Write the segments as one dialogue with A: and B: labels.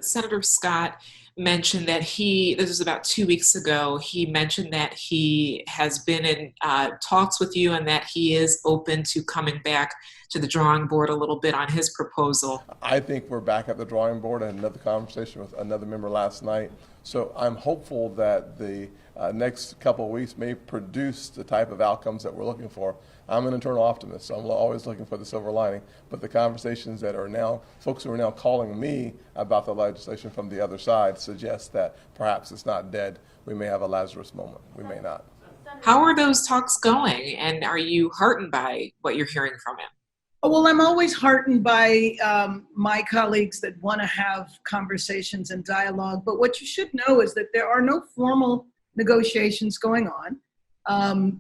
A: Senator Scott mentioned that this was about 2 weeks ago, he mentioned that he has been in talks with you and that he is open to coming back to the drawing board a little bit on his proposal.
B: I think we're back at the drawing board. I had another conversation with another member last night. So I'm hopeful that the next couple of weeks may produce the type of outcomes that we're looking for. I'm an internal optimist, so I'm always looking for the silver lining. But the conversations that are now, folks who are now calling me about the legislation from the other side suggest that perhaps it's not dead. We may have a Lazarus moment. We may not.
A: How are those talks going, and are you heartened by what you're hearing from him?
C: Well, I'm always heartened by my colleagues that want to have conversations and dialogue. But what you should know is that there are no formal negotiations going on.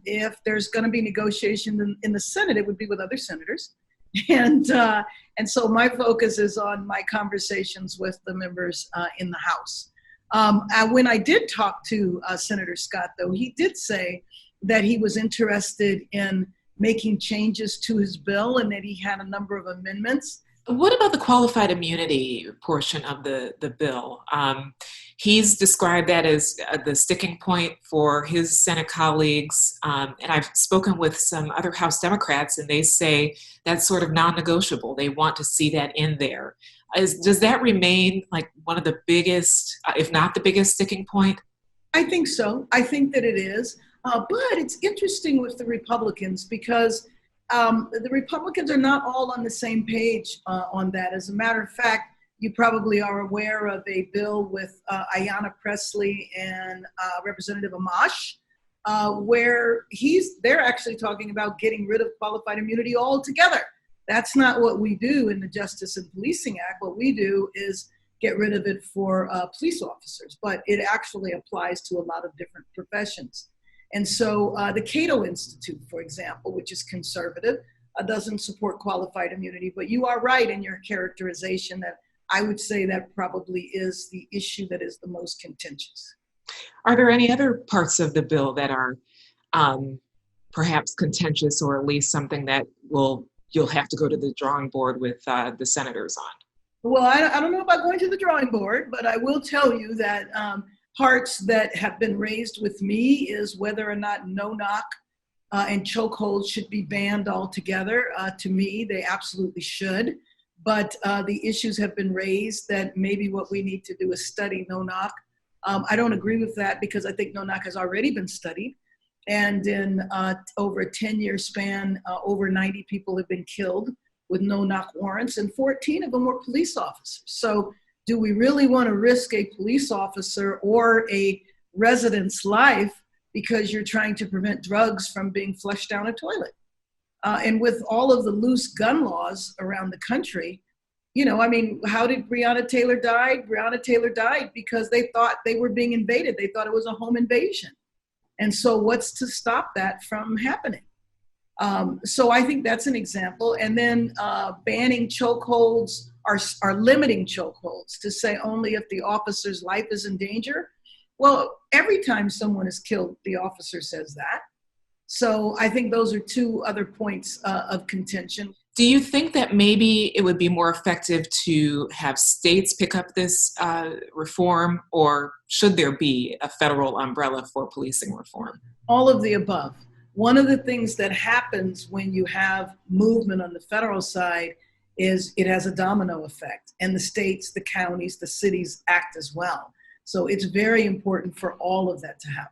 C: If there's going to be negotiation in the Senate, it would be with other senators. And so my focus is on my conversations with the members in the House. When I did talk to Senator Scott, though, he did say that he was interested in making changes to his bill and that he had a number of amendments.
A: What about the qualified immunity portion of the bill? He's described that as the sticking point for his Senate colleagues. And I've spoken with some other House Democrats, and they say that's sort of non-negotiable. They want to see that in there. Does that remain like one of the biggest, if not the biggest sticking point?
C: I think so. I think that it is. But it's interesting with the Republicans because the Republicans are not all on the same page on that. As a matter of fact, you probably are aware of a bill with Ayanna Pressley and Representative Amash, where they're actually talking about getting rid of qualified immunity altogether. That's not what we do in the Justice and Policing Act. What we do is get rid of it for police officers, but it actually applies to a lot of different professions. And so the Cato Institute, for example, which is conservative, doesn't support qualified immunity. But you are right in your characterization that I would say that probably is the issue that is the most contentious.
A: Are there any other parts of the bill that are perhaps contentious, or at least something that you'll have to go to the drawing board with the senators on?
C: Well, I don't know about going to the drawing board, but I will tell you that parts that have been raised with me is whether or not no-knock and chokeholds should be banned altogether. To me, they absolutely should. But the issues have been raised that maybe what we need to do is study no-knock. I don't agree with that because I think no-knock has already been studied. And in over a 10-year span, over 90 people have been killed with no-knock warrants, and 14 of them were police officers. So do we really want to risk a police officer or a resident's life because you're trying to prevent drugs from being flushed down a toilet? And with all of the loose gun laws around the country, how did Breonna Taylor die? Breonna Taylor died because they thought they were being invaded. They thought it was a home invasion. And so what's to stop that from happening? So I think that's an example. And then banning chokeholds are limiting chokeholds to say only if the officer's life is in danger. Well, every time someone is killed, the officer says that. So I think those are two other points of contention.
A: Do you think that maybe it would be more effective to have states pick up this reform, or should there be a federal umbrella for policing reform?
C: All of the above. One of the things that happens when you have movement on the federal side is it has a domino effect, and the states, the counties, the cities act as well. So it's very important for all of that to happen.